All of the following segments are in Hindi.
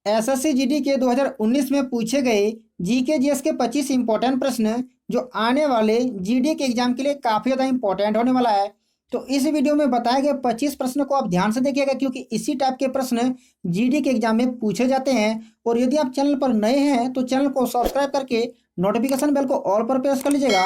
एसएससी जीडी के 2019 में पूछे गए जीके जीएस के 25 इंपॉर्टेंट प्रश्न जो आने वाले जीडी के एग्जाम के लिए काफी ज्यादा इंपॉर्टेंट होने वाला है। तो इस वीडियो में बताए गए 25 प्रश्न को आप ध्यान से देखिएगा, क्योंकि इसी टाइप के प्रश्न जीडी के एग्जाम में पूछे जाते हैं। और यदि आप चैनल पर नए हैं तो चैनल को सब्सक्राइब करके नोटिफिकेशन बेल को ऑल पर प्रेस कर लीजिएगा,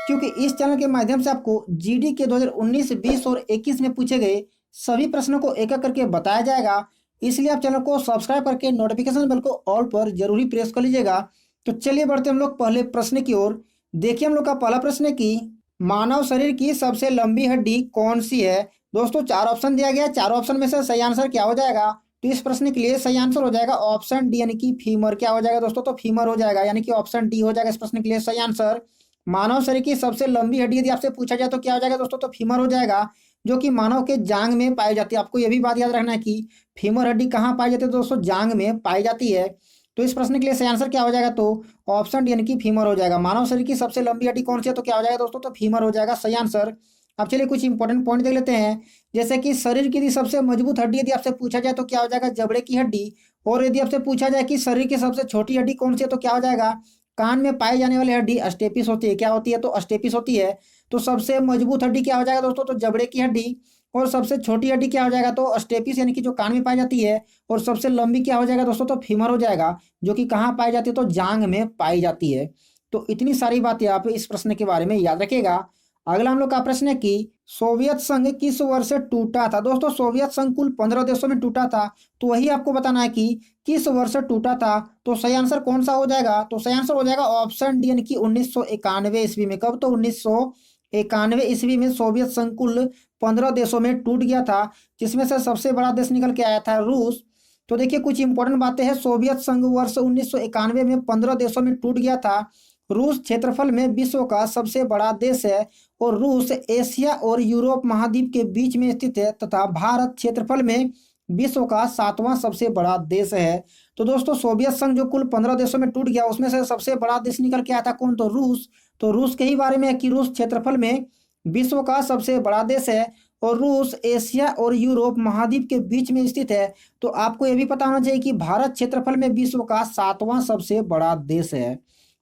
क्योंकि इस चैनल के माध्यम से आपको जीडी के 2019, 20 और 21 में पूछे गए सभी प्रश्नों को एक एक करके बताया जाएगा। इसलिए आप चैनल को सब्सक्राइब करके नोटिफिकेशन बेल को ऑल पर जरूरी प्रेस कर लीजिएगा। तो चलिए बढ़ते हम लोग पहले प्रश्न की ओर। देखिए हम लोग का पहला प्रश्न है कि मानव शरीर की सबसे लंबी हड्डी कौन सी है। दोस्तों 4 ऑप्शन दिया गया है, 4 ऑप्शन में से सही आंसर क्या हो जाएगा। तो इस प्रश्न के लिए सही आंसर हो जाएगा ऑप्शन डी, यानी कि फीमर। क्या हो जाएगा दोस्तों, तो फीमर हो जाएगा, यानी कि ऑप्शन डी हो जाएगा इस प्रश्न के लिए सही आंसर। मानव शरीर की सबसे लंबी हड्डी यदि आपसे पूछा जाए तो क्या हो जाएगा दोस्तों, तो फीमर हो जाएगा, जो कि मानव के जांग में पाई जाती है। आपको यह भी बात याद रखना है कि फीमर हड्डी कहाँ पाई जाती है दोस्तों, जांग में पाई जाती है। तो इस प्रश्न के लिए सही आंसर क्या हो जाएगा, तो ऑप्शन डी यानी कि फीमर हो जाएगा। मानव शरीर की सबसे लंबी हड्डी कौन सी है, तो क्या हो जाएगा दोस्तों, तो फीमर हो जाएगा सही आंसर। अब चलिए कुछ इंपॉर्टेंट पॉइंट देख लेते हैं, जैसे कि शरीर की यदि सबसे मजबूत हड्डी यदि आपसे पूछा जाए तो क्या हो जाएगा, जबड़े की हड्डी। और यदि आपसे पूछा जाए कि शरीर की सबसे छोटी हड्डी कौन सी है, तो क्या हो जाएगा, कान में पाई जाने वाली हड्डी अस्टेपिस होती है। क्या होती है, तो अस्टेपिस होती है। तो सबसे मजबूत हड्डी क्या हो जाएगा दोस्तों, तो जबड़े की हड्डी। और सबसे छोटी हड्डी क्या हो जाएगा, तो अस्टेपिस, यानी कि जो कान में पाई जाती है। और सबसे लंबी क्या हो जाएगा दोस्तों, तो फीमर हो जाएगा, जो कि कहाँ पाई जाती है, तो जांग में पाई जाती है। तो इतनी सारी बातें आप इस प्रश्न के बारे में याद रखिएगा। अगला हम लोग का प्रश्न है कि सोवियत संघ किस वर्ष से टूटा था। दोस्तों सोवियत संघ कुल 15 देशों में टूटा था, तो वही आपको बताना है कि किस वर्ष से टूटा था। तो सही आंसर कौन सा हो जाएगा, तो सही आंसर हो जाएगा ऑप्शन डी, यानी कि 1991 ईस्वी में। कब, तो 1991 ईस्वी में सोवियत संघ कुल 15 देशों में टूट गया था, जिसमें से सबसे बड़ा देश निकल के आया था रूस। तो देखिए कुछ इंपॉर्टेंट बातें हैं। सोवियत संघ वर्ष 1991 में 15 देशों में टूट गया था। रूस क्षेत्रफल में विश्व का सबसे बड़ा देश है, और रूस एशिया और यूरोप महाद्वीप के बीच में स्थित है, तथा भारत क्षेत्रफल में विश्व का 7वां सबसे बड़ा देश है। तो दोस्तों सोवियत संघ जो कुल 15 देशों में टूट गया, उसमें से सबसे बड़ा देश निकल के आया था कौन, तो रूस। तो रूस के ही बारे में है कि रूस क्षेत्रफल में विश्व का सबसे बड़ा देश है, और रूस एशिया और यूरोप महाद्वीप के बीच में स्थित है। तो आपको यह भी पता होना चाहिए कि भारत क्षेत्रफल में विश्व का 7वां सबसे बड़ा देश है।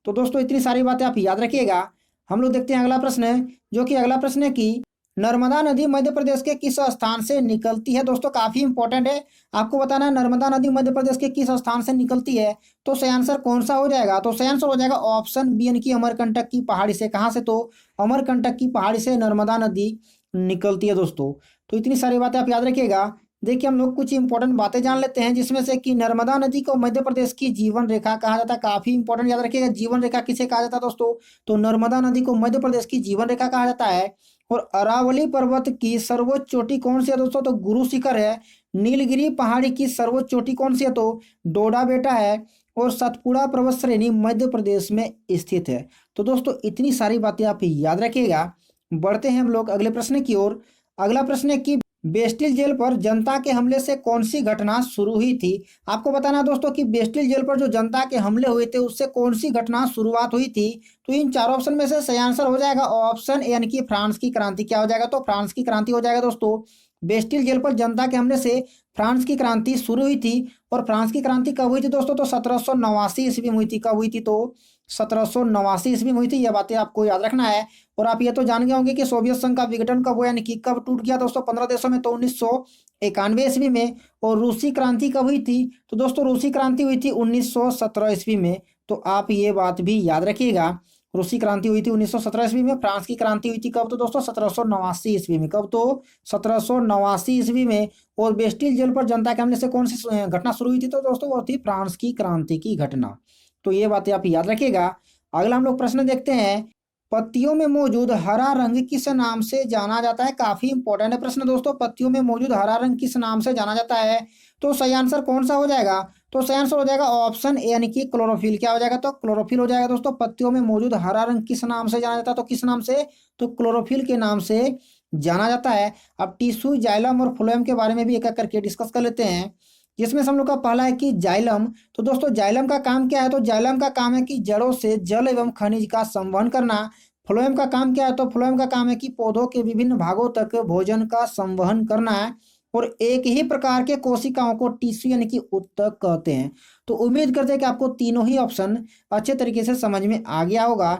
तो दोस्तों इतनी सारी बातें आप याद रखिएगा। हम लोग देखते हैं अगला प्रश्न, जो कि अगला प्रश्न है कि नर्मदा नदी मध्य प्रदेश के किस स्थान से निकलती है। दोस्तों काफी इंपॉर्टेंट है, आपको बताना है नर्मदा नदी मध्य प्रदेश के किस स्थान से निकलती है। तो सही आंसर कौन सा हो जाएगा, तो सही आंसर हो जाएगा ऑप्शन बी, यानी कि अमरकंटक की पहाड़ी से। कहाँ से, तो अमरकंटक की पहाड़ी से नर्मदा नदी निकलती है दोस्तों। तो इतनी सारी बातें आप याद रखिएगा। देखिए हम लोग कुछ इंपॉर्टेंट बातें जान लेते हैं, जिसमें से कि नर्मदा नदी को मध्य प्रदेश की जीवन रेखा कहा जाता है। काफी इंपॉर्टेंट याद रखिएगा, जीवन रेखा किसे कहा जाता है दोस्तों, तो नर्मदा नदी को मध्य प्रदेश की जीवन रेखा कहा जाता है। और अरावली पर्वत की सर्वोच्च चोटी कौन सी है दोस्तों, तो गुरु शिखर है। नीलगिरी पहाड़ी की सर्वोच्च चोटी कौन सी है, तो डोडा बेटा है। और सतपुड़ा पर्वत श्रेणी मध्य प्रदेश में स्थित है। तो दोस्तों इतनी सारी बातें आप याद रखिएगा। बढ़ते हैं हम लोग अगले प्रश्न की ओर। अगला प्रश्न है कि बेस्टिल जेल पर जनता के हमले से कौन सी घटना शुरू हुई थी। आपको बताना दोस्तों कि बेस्टिल जेल पर जो जनता के हमले हुए थे उससे कौन सी घटना शुरुआत हुई थी। तो इन 4 ऑप्शन में से सही आंसर हो जाएगा ऑप्शन ए, यानी कि फ्रांस की क्रांति। क्या हो जाएगा, तो फ्रांस की क्रांति हो जाएगा दोस्तों। बेस्टिल जेल पर जनता के हमले से फ्रांस की क्रांति शुरू हुई थी। और फ्रांस की क्रांति कब हुई थी दोस्तों, तो 1789 ईस्वी में हुई थी। कब हुई थी, तो 1789 ईस्वी में हुई थी। यह बातें आपको याद रखना है। और आप ये तो जान गए होंगे कि सोवियत संघ का विघटन कब हुआ, यानी कि कब टूट गया दोस्तों 15 देशों में, तो 1991 ईस्वी में। और रूसी क्रांति कब हुई थी, तो दोस्तों रूसी क्रांति हुई थी 1917 ईस्वी में। तो आप ये बात भी याद रखिएगा, रूसी क्रांति हुई थी 1917 ईस्वी में। फ्रांस की क्रांति हुई थी कब, तो दोस्तों 1789 ईस्वी में। कब, तो 1789 ईस्वी में। और बेस्टिल जेल पर जनता के हमले से कौन सी घटना शुरू हुई थी, तो दोस्तों वो थी फ्रांस की क्रांति की घटना। तो ये बातें आप याद रखिएगा। अगला हम लोग प्रश्न देखते हैं, पत्तियों में मौजूद हरा रंग किस नाम से जाना जाता है। काफी इंपॉर्टेंट है प्रश्न दोस्तों, पत्तियों में मौजूद हरा रंग किस नाम से जाना जाता है। तो सही आंसर कौन सा हो जाएगा, तो सही आंसर हो जाएगा ऑप्शन ए, यानी कि क्लोरोफिल। क्या हो जाएगा, तो क्लोरोफिल हो जाएगा दोस्तों। पत्तियों में मौजूद हरा रंग किस नाम से जाना जाता है, तो किस नाम से, तो क्लोरोफिल के नाम से जाना जाता है। अब टिश्यू, जाइलम और फ्लोएम के बारे में भी एक एक करके डिस्कस कर लेते हैं, जिसमें से हम लोग का पहला है कि जाइलम। तो दोस्तों जाइलम का काम क्या है, तो जाइलम का काम है कि जड़ों से जल एवं खनिज का संवहन करना। फ्लोएम का काम क्या है, तो फ्लोएम का काम है कि पौधों के विभिन्न भागों तक भोजन का संवहन करना है। और एक ही प्रकार के कोशिकाओं को टिश्यू यानी कि ऊतक कहते हैं। तो उम्मीद करते हैं कि आपको तीनों ही ऑप्शन अच्छे तरीके से समझ में आ गया होगा।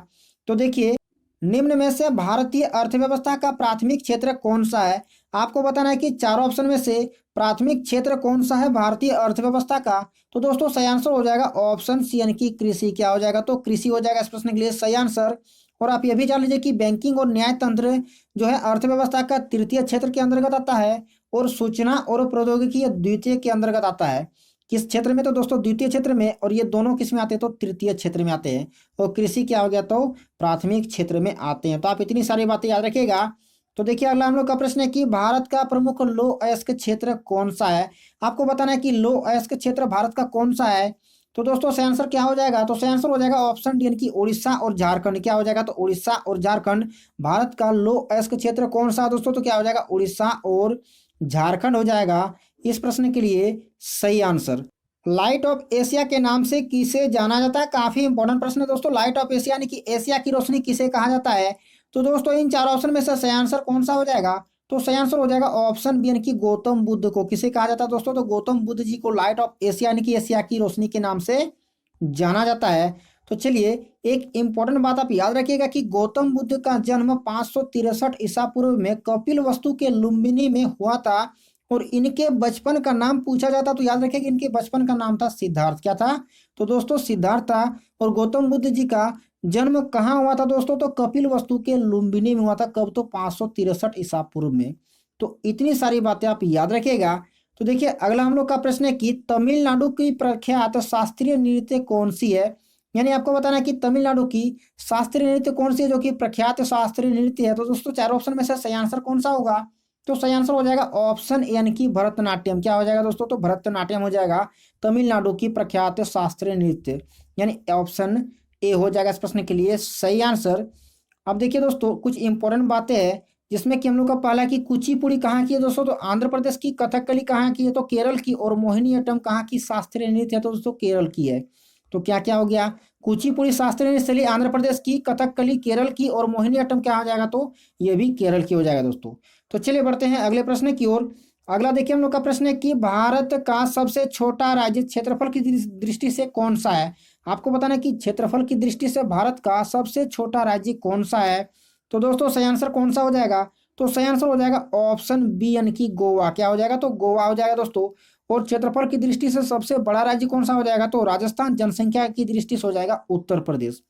तो देखिए, निम्न में से भारतीय अर्थव्यवस्था का प्राथमिक क्षेत्र कौन सा है? आपको बताना है कि चारों ऑप्शन में से प्राथमिक क्षेत्र कौन सा है भारतीय अर्थव्यवस्था का। तो दोस्तों सही आंसर हो जाएगा ऑप्शन सी यानी कि कृषि। क्या हो जाएगा? तो कृषि हो जाएगा इस प्रश्न के लिए सही आंसर। और आप ये भी जान लीजिए कि बैंकिंग और न्याय तंत्र जो है अर्थव्यवस्था का तृतीय क्षेत्र के अंतर्गत आता है और सूचना और प्रौद्योगिकी ये द्वितीय के अंतर्गत आता है। किस क्षेत्र में? तो दोस्तों द्वितीय क्षेत्र में। और ये दोनों किस में आते हैं? तो तृतीय क्षेत्र में आते हैं। और कृषि क्या हो गया? तो प्राथमिक क्षेत्र में आते हैं। तो आप इतनी सारी बातें याद रखिएगा। तो देखिए, अगला हम लोग का प्रश्न है कि भारत का प्रमुख लौह अयस्क क्षेत्र कौन सा है? आपको बताना है कि लौह अयस्क क्षेत्र भारत का कौन सा है। तो दोस्तों सही आंसर क्या हो जाएगा? तो सही आंसर हो जाएगा ऑप्शन डी यानी कि उड़ीसा और झारखंड। क्या हो जाएगा? तो उड़ीसा और झारखंड। भारत का लौह अयस्क क्षेत्र कौन सा है दोस्तों? तो क्या हो जाएगा? उड़ीसा और झारखंड हो जाएगा इस प्रश्न के लिए सही आंसर। लाइट ऑफ एशिया के नाम से किसे जाना जाता है? काफी इंपॉर्टेंट प्रश्न है दोस्तों। लाइट ऑफ एशिया यानी कि एशिया की रोशनी किसे कहा जाता है? तो दोस्तों इन चार ऑप्शन में से सही आंसर कौन सा हो जाएगा? तो सही आंसर हो जाएगा ऑप्शन बी यानी कि गौतम बुद्ध को। किसे कहा जाता है दोस्तों? तो गौतम बुद्ध जी को लाइट ऑफ एशिया यानी कि एशिया की रोशनी के नाम से जाना जाता है। तो चलिए, एक इंपॉर्टेंट बात आप याद रखिएगा कि गौतम बुद्ध का जन्म 563 ईसा पूर्व में कपिल वस्तु के लुम्बिनी में हुआ था। और इनके बचपन का नाम पूछा जाता तो याद रखिए कि इनके बचपन का नाम था सिद्धार्थ। क्या था? तो दोस्तों सिद्धार्थ था। और गौतम बुद्ध जी का जन्म कहाँ हुआ था दोस्तों? तो कपिल वस्तु के लुम्बिनी में हुआ था। कब? तो 563 ईसा पूर्व में। तो इतनी सारी बातें आप याद रखिएगा। तो देखिए, अगला हम लोग का प्रश्न है कि तमिलनाडु की प्रख्यात शास्त्रीय नृत्य कौन सी है? यानी आपको बताना है कि तमिलनाडु की शास्त्रीय नृत्य कौन सी है जो कि प्रख्यात शास्त्रीय नृत्य है। तो दोस्तों चार ऑप्शन में से सही आंसर कौन सा होगा? तो सही आंसर हो जाएगा ऑप्शन ए यानी कि भरतनाट्यम। क्या हो जाएगा दोस्तों? तो भरतनाट्यम हो जाएगा तमिलनाडु की प्रख्यात शास्त्रीय नृत्य, यानी ऑप्शन ए हो जाएगा इस प्रश्न के लिए सही आंसर। अब देखिए दोस्तों, कुछ इंपॉर्टेंट बातें हैं जिसमें कि हम लोग का पहला कि कुचिपुड़ी कहाँ की है दोस्तों? तो आंध्र प्रदेश की। कथकली कहाँ की है? तो केरल की। और मोहिनीअट्टम कहाँ की शास्त्रीय नृत्य है? तो दोस्तों केरल की है। तो क्या क्या हो गया? कुचिपुड़ी शास्त्रीय नृत्य शैली आंध्र प्रदेश की, कथकली केरल की, और मोहिनीअट्टम क्या हो जाएगा? तो ये भी केरल की हो जाएगा दोस्तों। तो चलिए बढ़ते हैं अगले प्रश्न की ओर। अगला देखिए हम लोग का प्रश्न है कि भारत का सबसे छोटा राज्य क्षेत्रफल की दृष्टि से कौन सा है? आपको बताना है कि क्षेत्रफल की दृष्टि से भारत का सबसे छोटा राज्य कौन सा है। तो दोस्तों सही आंसर कौन सा हो जाएगा? तो सही आंसर हो जाएगा ऑप्शन बी यानी कि गोवा। क्या हो जाएगा? तो गोवा हो जाएगा दोस्तों। और क्षेत्रफल की दृष्टि से सबसे बड़ा राज्य कौन सा हो जाएगा? तो राजस्थान। जनसंख्या की दृष्टि से हो जाएगा उत्तर प्रदेश।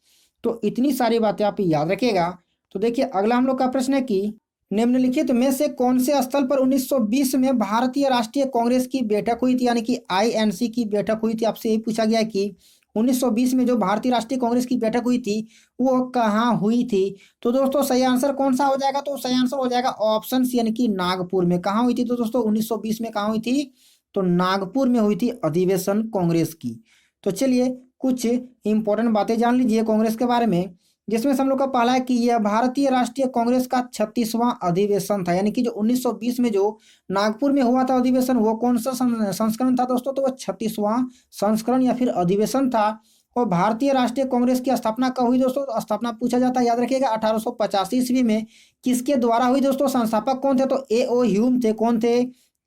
तो इतनी सारी बातें आप याद रखिएगा। तो देखिए, अगला हम लोग का प्रश्न है कि निम्नलिखित में से कौन से स्थल पर 1920 में भारतीय राष्ट्रीय कांग्रेस की बैठक हुई थी, यानी कि आईएनसी की बैठक हुई थी? आपसे यही पूछा गया है कि 1920 में जो भारतीय राष्ट्रीय कांग्रेस की बैठक हुई थी वो कहाँ हुई थी। तो दोस्तों सही आंसर कौन सा हो जाएगा? तो सही आंसर हो जाएगा ऑप्शन सी यानी कि नागपुर में। कहाँ हुई थी? तो दोस्तों 1920 में कहाँ हुई थी? तो नागपुर में हुई थी अधिवेशन कांग्रेस की। तो चलिए, कुछ इंपॉर्टेंट बातें जान लीजिए कांग्रेस के बारे में, जिसमें से हम लोग का पहला है कि यह भारतीय राष्ट्रीय कांग्रेस का 36वां अधिवेशन था। यानी कि जो 1920 में जो नागपुर में हुआ था अधिवेशन, वो कौन सा संस्करण था दोस्तों? तो वो 36वां संस्करण या फिर अधिवेशन था। और भारतीय राष्ट्रीय कांग्रेस की स्थापना कब हुई दोस्तों? तो स्थापना पूछा जाता है, याद रखिएगा 1885 ईस्वी में। किसके द्वारा हुई दोस्तों? संस्थापक कौन थे? तो ए.ओ. ह्यूम थे। कौन थे?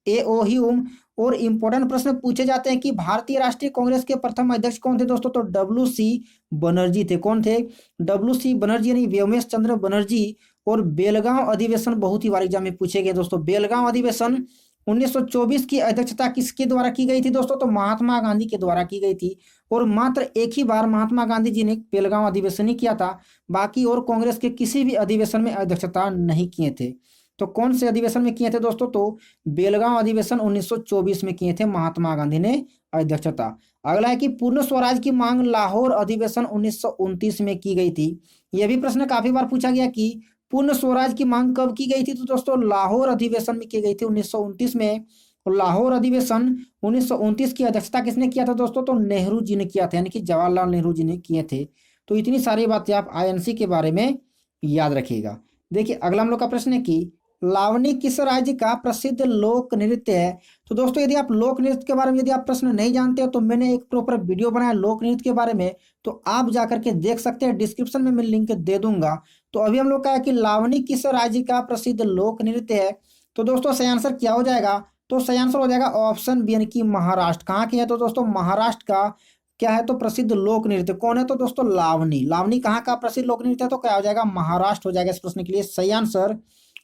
ए.ओ. ह्यूम। और इंपॉर्टेंट प्रश्न पूछे जाते हैं कि भारतीय राष्ट्रीय कांग्रेस के प्रथम अध्यक्ष कौन थे दोस्तों? तो डब्ल्यू.सी. बनर्जी थे। कौन थे? डब्ल्यू.सी. बनर्जी यानी व्योमेश चंद्र बनर्जी। और बेलगांव अधिवेशन बहुत ही बार एग्जाम में पूछे गए दोस्तों। बेलगांव अधिवेशन 1924 की अध्यक्षता किसके द्वारा की गई थी दोस्तों? तो महात्मा गांधी के द्वारा की गई थी। और मात्र एक ही बार महात्मा गांधी जी ने बेलगांव अधिवेशन ही किया था। बाकी और कांग्रेस के किसी भी अधिवेशन में अध्यक्षता नहीं किए थे। तो कौन से अधिवेशन में किए थे दोस्तों? तो बेलगांव अधिवेशन 1924 में किए थे महात्मा गांधी ने अध्यक्षता। अगला है कि पूर्ण स्वराज की मांग लाहौर अधिवेशन 1929 में की गई थी। यह भी प्रश्न काफी बार पूछा गया कि पूर्ण स्वराज की मांग कब की गई थी? तो दोस्तों लाहौर अधिवेशन में की गई थी 1929 में। और लाहौर अधिवेशन 1929 की अध्यक्षता किसने किया था दोस्तों? तो नेहरू जी ने किया था, यानी कि जवाहरलाल नेहरू जी ने किए थे। तो इतनी सारी बातें आप आईएनसी के बारे में याद रखिएगा। देखिए, अगला हम लोग का प्रश्न है कि लावनी किस राज्य का प्रसिद्ध लोक नृत्य है? तो दोस्तों यदि आप लोक नृत्य के बारे में यदि आप प्रश्न नहीं जानते हो तो मैंने एक प्रॉपर वीडियो बनाया लोक नृत्य के बारे में, तो आप जाकर के देख सकते हैं। डिस्क्रिप्शन में मैं लिंक दे दूंगा। तो अभी हम लोग का है कि लावनी किस राज्य का प्रसिद्ध लोक नृत्य है। तो दोस्तों सही आंसर क्या हो जाएगा? तो सही आंसर हो जाएगा ऑप्शन बी यानी कि महाराष्ट्र। कहाँ की है? तो दोस्तों महाराष्ट्र का क्या है? तो प्रसिद्ध लोक नृत्य कौन है? तो दोस्तों लावनी। लावनी कहाँ का प्रसिद्ध लोक नृत्य है? तो क्या हो जाएगा? महाराष्ट्र हो जाएगा इस प्रश्न के लिए सही आंसर।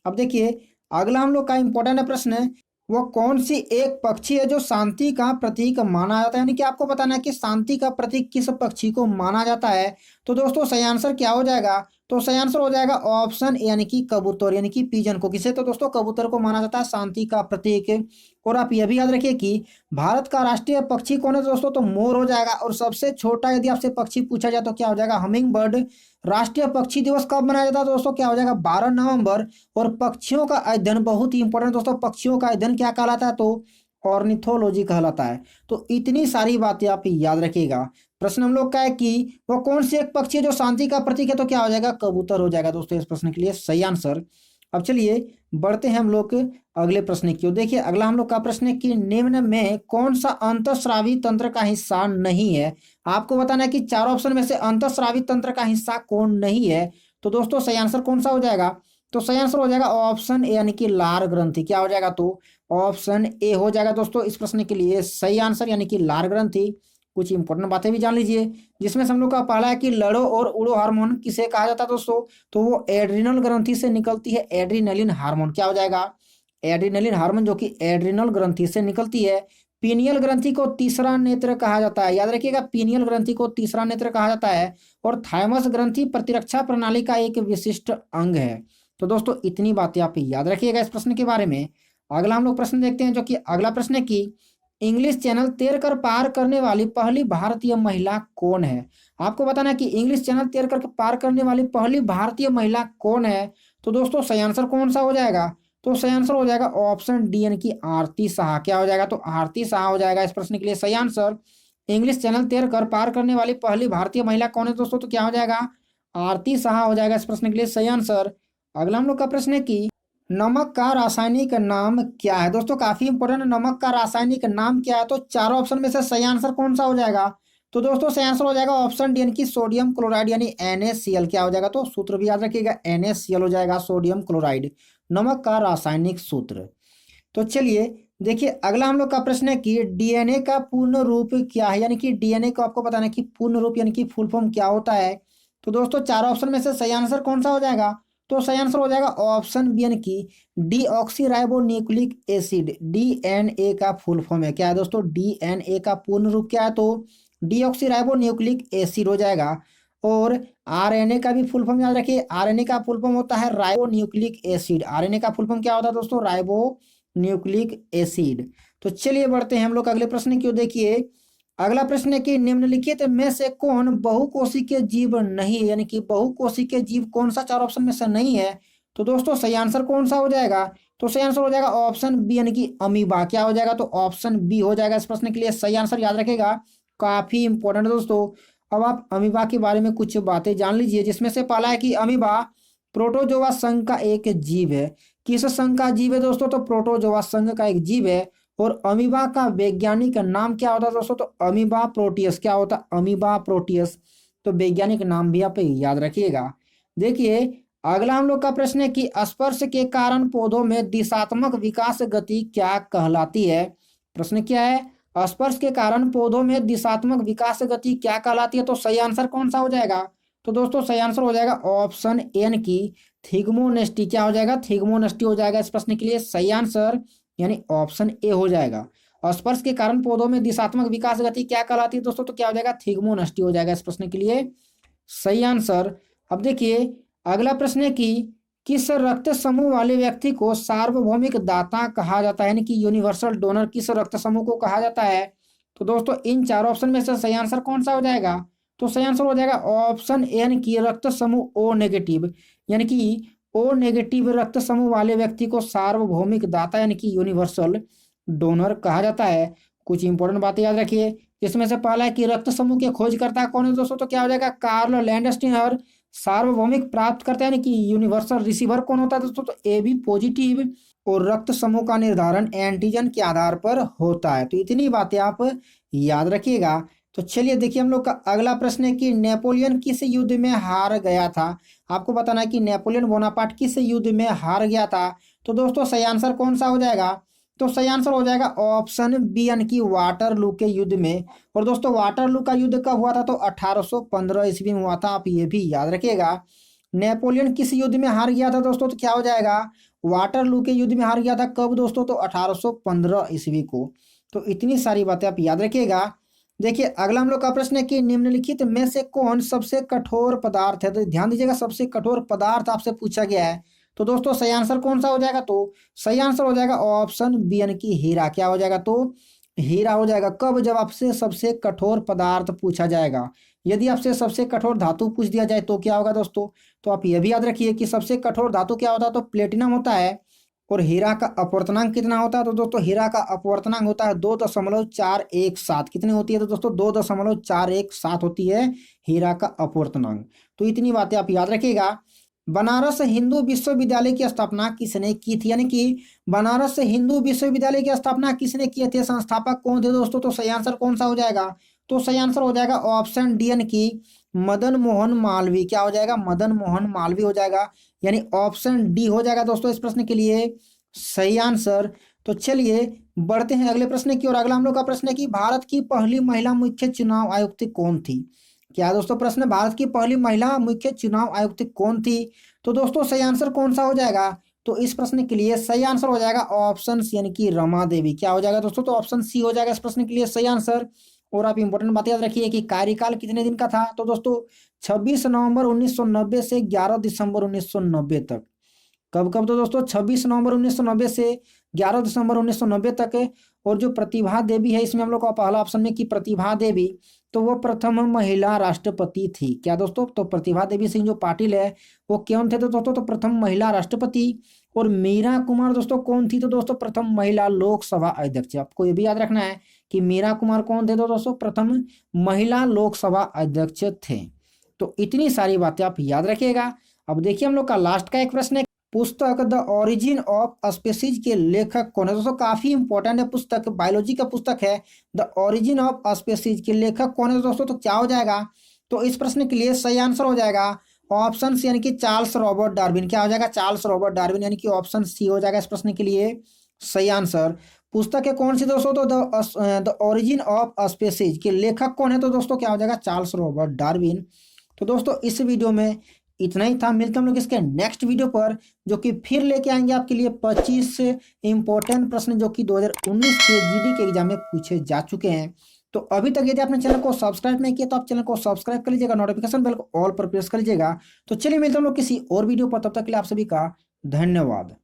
अब देखिए अगला हम लोग का इंपॉर्टेंट प्रश्न है, वो कौन सी एक पक्षी है जो शांति का प्रतीक माना जाता है? यानी कि आपको बताना है कि शांति का प्रतीक किस पक्षी को माना जाता है। तो दोस्तों सही आंसर क्या हो जाएगा? तो सही आंसर हो जाएगा ऑप्शन ए यानी कि कबूतर यानी कि पिजन को। किसे? तो दोस्तों कबूतर को माना जाता है शांति का प्रतीक। और आप यह भी याद रखिए कि भारत का राष्ट्रीय पक्षी कौन है दोस्तों? तो मोर हो जाएगा। और सबसे छोटा यदि आपसे पक्षी पूछा जाए तो क्या हो जाएगा? Humming bird. राष्ट्रीय पक्षी दिवस कब मनाया जाता है दोस्तों? क्या हो जाएगा? 12 नवंबर। और पक्षियों का अध्ययन बहुत ही इंपॉर्टेंट दोस्तों, पक्षियों का अध्ययन क्या कहलाता है? तो ऑर्निथोलॉजी कहलाता है। तो इतनी सारी बातें आप याद रखिएगा। प्रश्न हम लोग का है कि वो कौन सी एक पक्षी है जो शांति का प्रतीक है? तो क्या हो जाएगा? कबूतर हो जाएगा दोस्तों इस प्रश्न के लिए सही आंसर। अब चलिए बढ़ते हैं हम लोग अगले प्रश्न की ओर। देखिए अगला हम लोग का प्रश्न है कि निम्न में कौन सा अंतःस्रावी तंत्र का हिस्सा नहीं है? आपको बताना है कि चार ऑप्शन में से अंतःस्रावी तंत्र का हिस्सा कौन नहीं है। तो दोस्तों सही आंसर कौन सा हो जाएगा? तो सही आंसर हो जाएगा ऑप्शन ए यानी कि लार ग्रंथि। क्या हो जाएगा? तो ऑप्शन ए हो जाएगा दोस्तों इस प्रश्न के लिए सही आंसर यानी कि लार ग्रंथि। कुछ इंपॉर्टेंट बातें भी जान लीजिए, जिसमें से हम लोग का पहला है कि लड़ो और उड़ो हार्मोन किसे कहा जाता है दोस्तों? तो वो एड्रिनल ग्रंथि से निकलती है, एड्रिनलिन हार्मोन। क्या हो जाएगा? एड्रिनलिन हार्मोन जो कि एड्रिनल ग्रंथि से निकलती है। पीनियल ग्रंथि को तीसरा नेत्र कहा जाता है, याद रखिएगा पीनियल ग्रंथि को तीसरा नेत्र कहा जाता है। और थाइमस ग्रंथि प्रतिरक्षा प्रणाली का एक विशिष्ट अंग है। तो दोस्तों इतनी बातें आप याद रखिएगा इस प्रश्न के बारे में। अगला हम लोग प्रश्न देखते हैं, जो कि अगला प्रश्न है कि इंग्लिश चैनल तैर कर पार करने वाली पहली भारतीय महिला कौन है? आपको बताना है कि इंग्लिश चैनल तैर कर पार करने वाली पहली भारतीय महिला कौन है। तो दोस्तों सही आंसर कौन सा हो जाएगा? तो सही आंसर हो जाएगा ऑप्शन डी यानी कि आरती शाह। क्या हो जाएगा? तो आरती शाह हो जाएगा इस प्रश्न के लिए सही आंसर। इंग्लिश चैनल तैर कर पार करने वाली पहली भारतीय महिला कौन है दोस्तों? तो क्या हो जाएगा? आरती शाह हो जाएगा इस प्रश्न के लिए सही आंसर। अगला हम लोग का प्रश्न है कि नमक का रासायनिक नाम क्या है? दोस्तों काफी इंपोर्टेंट, नमक का रासायनिक नाम क्या है? तो चारों ऑप्शन में से सही आंसर कौन सा हो जाएगा? तो दोस्तों सही आंसर हो जाएगा ऑप्शन डी यानी कि सोडियम क्लोराइड यानी NaCl। क्या हो जाएगा? तो सूत्र भी याद रखिएगा NaCl हो जाएगा, सोडियम क्लोराइड नमक का रासायनिक सूत्र। तो चलिए देखिए अगला हम लोग का प्रश्न है कि डीएनए का पूर्ण रूप क्या है? यानी कि डीएनए को आपको बताना है कि पूर्ण रूप यानी कि फुल फॉर्म क्या होता है। तो दोस्तों चार ऑप्शन में से सही आंसर कौन सा हो जाएगा? तो सही आंसर हो जाएगा ऑप्शन बी यानी कि डीऑक्सी राइबोन्यूक्लिक एसिड। डीएनए का फुल फॉर्म है क्या है दोस्तों? डीएनए का पूर्ण रूप क्या है? तो डीऑक्सी राइबोन्यूक्लिक एसिड हो जाएगा। और आरएनए का भी फुल फॉर्म याद रखिए, आरएनए का फुल फॉर्म होता है राइबोन्यूक्लिक एसिड। आरएनए का फुल फॉर्म क्या होता है दोस्तों? Ribo nucleic acid. तो चलिए बढ़ते हैं हम लोग अगले प्रश्न की ओर। देखिए अगला प्रश्न है कि निम्नलिखित में से कौन बहुकोशिकीय जीव नहीं है? यानी कि बहुकोशिकीय जीव कौन सा चार ऑप्शन में से नहीं है? तो दोस्तों सही आंसर कौन सा हो जाएगा? तो सही आंसर हो जाएगा ऑप्शन बी यानी कि अमीबा। क्या हो जाएगा? तो ऑप्शन बी हो जाएगा इस प्रश्न के लिए सही आंसर, याद रखेगा काफी इंपॉर्टेंट दोस्तों। अब आप अमीबा के बारे में कुछ बातें जान लीजिए, जिसमें से पहला है कि अमीबा प्रोटोजोआ संघ का एक जीव है। किस संघ का जीव है दोस्तों? तो प्रोटोजोआ संघ का एक जीव है। और अमीबा का वैज्ञानिक नाम क्या होता है दोस्तों? तो अमीबा प्रोटियस। क्या होता है? Amoeba Proteus. तो वैज्ञानिक नाम भी आप याद रखिएगा। देखिए अगला हम लोग का प्रश्न है कि स्पर्श के कारण पौधों में दिशात्मक विकास गति क्या कहलाती है? प्रश्न क्या है? स्पर्श के कारण पौधों में दिशात्मक विकास गति क्या कहलाती है? तो सही आंसर कौन सा हो जाएगा? तो दोस्तों सही आंसर हो जाएगा ऑप्शन एन की थिग्मोनेस्टी। क्या हो जाएगा? थिग्मोनेस्टी हो जाएगा इस प्रश्न के लिए सही आंसर, यानी ऑप्शन ए हो जाएगा। स्पर्श के कारण पौधों में दिशात्मक विकास गति क्या कहलाती है दोस्तों? तो क्या हो जाएगा? थिग्मोनेस्टी हो जाएगा इस प्रश्न के लिए सही आंसर। अब देखिए अगला प्रश्न है कि किस रक्त समूह वाले व्यक्ति को सार्वभौमिक दाता कहा जाता है? यानी कि यूनिवर्सल डोनर किस रक्त समूह को कहा जाता है? तो दोस्तों इन चार ऑप्शन में से सही आंसर कौन सा हो जाएगा? तो सही आंसर हो जाएगा ऑप्शन एन की रक्त समूह ओ नेगेटिव। यानी कि ओ नेगेटिव रक्त समूह वाले व्यक्ति को सार्वभौमिक दाता यानी कि यूनिवर्सल डोनर कहा जाता है। कुछ इंपॉर्टेंट बातें याद रखिए, जिसमें से पहला है कि रक्त समूह के खोजकर्ता कौन है दोस्तों? तो क्या हो जाएगा? Karl Landsteiner. सार्वभौमिक प्राप्त करता है यानी कि यूनिवर्सल रिसीवर कौन होता है दोस्तों? तो ए बी पॉजिटिव। और रक्त समूह का निर्धारण एंटीजन के आधार पर होता है। तो इतनी बातें आप याद रखिएगा। तो चलिए देखिए हम लोग का अगला प्रश्न है कि नेपोलियन किस युद्ध में हार गया था? आपको बताना है कि नेपोलियन बोनापार्ट किस युद्ध में हार गया था। तो दोस्तों सही आंसर कौन सा हो जाएगा? तो सही आंसर हो जाएगा ऑप्शन बी यानी कि वाटरलू के युद्ध में। और दोस्तों वाटरलू का युद्ध कब हुआ था? तो 1815 ईस्वी में हुआ था, आप ये भी याद रखिएगा। नेपोलियन किस युद्ध में हार गया था दोस्तों? तो क्या हो जाएगा? वाटरलू के युद्ध में हार गया था। कब दोस्तों? तो 1815 ईस्वी को। तो इतनी सारी बातें आप याद रखिएगा। देखिए अगला हम लोग का प्रश्न है कि निम्नलिखित में से कौन सबसे कठोर पदार्थ है? तो ध्यान दीजिएगा, सबसे कठोर पदार्थ आपसे पूछा गया है। तो दोस्तों सही आंसर कौन सा हो जाएगा? तो सही आंसर हो जाएगा ऑप्शन बी यानी कि हीरा। क्या हो जाएगा? तो हीरा हो जाएगा। कब? जब आपसे सबसे कठोर पदार्थ पूछा जाएगा। यदि आपसे सबसे कठोर धातु पूछ दिया जाए तो क्या होगा दोस्तों? तो आप यह भी याद रखिए कि सबसे कठोर धातु क्या होता है? तो प्लेटिनम होता है। और हीरा का अपवर्तनांक कितना होता है? तो दोस्तों हीरा का अपवर्तनांक होता है 2.417। कितनी होती है? तो दोस्तों 2.417 होती है हीरा का अपवर्तनांक। तो इतनी बातें आप याद रखिएगा। बनारस हिंदू विश्वविद्यालय की स्थापना किसने की थी? यानी कि बनारस हिंदू विश्वविद्यालय की स्थापना किसने की थी? संस्थापक कौन थे दोस्तों? तो सही आंसर कौन सा हो जाएगा? तो सही आंसर हो जाएगा ऑप्शन डी यानी कि मदन मोहन मालवीय। क्या हो जाएगा? मदन मोहन मालवीय हो जाएगा। यानी ऑप्शन डी हो जाएगा दोस्तों इस प्रश्न के लिए सही आंसर। तो चलिए बढ़ते हैं अगले प्रश्न की ओर। अगला हम लोग का प्रश्न है कि भारत की पहली महिला मुख्य चुनाव आयुक्त कौन थी? क्या दोस्तों प्रश्न? भारत की पहली महिला मुख्य चुनाव आयुक्त कौन थी? तो दोस्तों सही आंसर कौन सा हो जाएगा? तो इस प्रश्न के लिए सही आंसर हो जाएगा ऑप्शन सी यानी कि रमा देवी। क्या हो जाएगा दोस्तों? तो ऑप्शन सी हो जाएगा इस प्रश्न के लिए सही आंसर। और आप इंपॉर्टेंट बात याद रखिए कि कार्यकाल कितने दिन का था? तो दोस्तों 26 नवंबर 1990 से 11 दिसंबर 1990 तक। कब कब? तो दोस्तों 26 नवंबर 1990 से 11 दिसंबर 1990 तक। और जो प्रतिभा देवी है, इसमें हम लोग का पहला ऑप्शन में कि प्रतिभा देवी, तो वो प्रथम महिला राष्ट्रपति थी। क्या दोस्तों? तो प्रतिभा देवी सिंह जो पाटिल है वो कौन थे? तो दोस्तों तो प्रथम महिला राष्ट्रपति। और मीरा कुमार दोस्तों कौन थी? तो दोस्तों प्रथम महिला लोकसभा अध्यक्ष। आपको ये भी याद रखना है कि मीरा कुमार कौन थे? तो दोस्तों प्रथम महिला लोकसभा अध्यक्ष थे। तो इतनी सारी बातें आप याद रखिएगा। अब देखिए हम लोग का लास्ट का एक प्रश्न है। पुस्तक द ओरिजिन ऑफ स्पीसीज के लेखक कौन है? दोस्तों काफी इंपॉर्टेंट है पुस्तक, बायोलॉजी का पुस्तक है। द ओरिजिन ऑफ स्पीसीज के लेखक कौन है दोस्तों? तो क्या हो जाएगा? तो इस प्रश्न के लिए सही आंसर हो जाएगा ऑप्शन सी यानी कि चार्ल्स रॉबर्ट डार्विन। क्या हो जाएगा? चार्ल्स रॉबर्ट डार्विन यानी कि ऑप्शन सी हो जाएगा इस प्रश्न के लिए सही आंसर। पुस्तक है कौन सी दोस्तों? तो द ओरिजिन ऑफ स्पीसीज के लेखक कौन है? तो दोस्तों क्या हो जाएगा? Charles Robert Darwin. तो दोस्तों इस वीडियो में इतना ही था। मिलते हैं हम लोग इसके नेक्स्ट वीडियो पर, जो कि फिर लेके आएंगे आपके लिए 25 इंपॉर्टेंट प्रश्न जो कि 2019 के जीडी के एग्जाम में पूछे जा चुके हैं। तो अभी तक यदि आपने चैनल को सब्सक्राइब नहीं किया तो आप चैनल को सब्सक्राइब कर लीजिएगा, नोटिफिकेशन बेल को ऑल पर प्रेस कर लीजिएगा। तो चलिए मिलते हैं हम लोग किसी और वीडियो पर, तब तक के लिए आप सभी का धन्यवाद।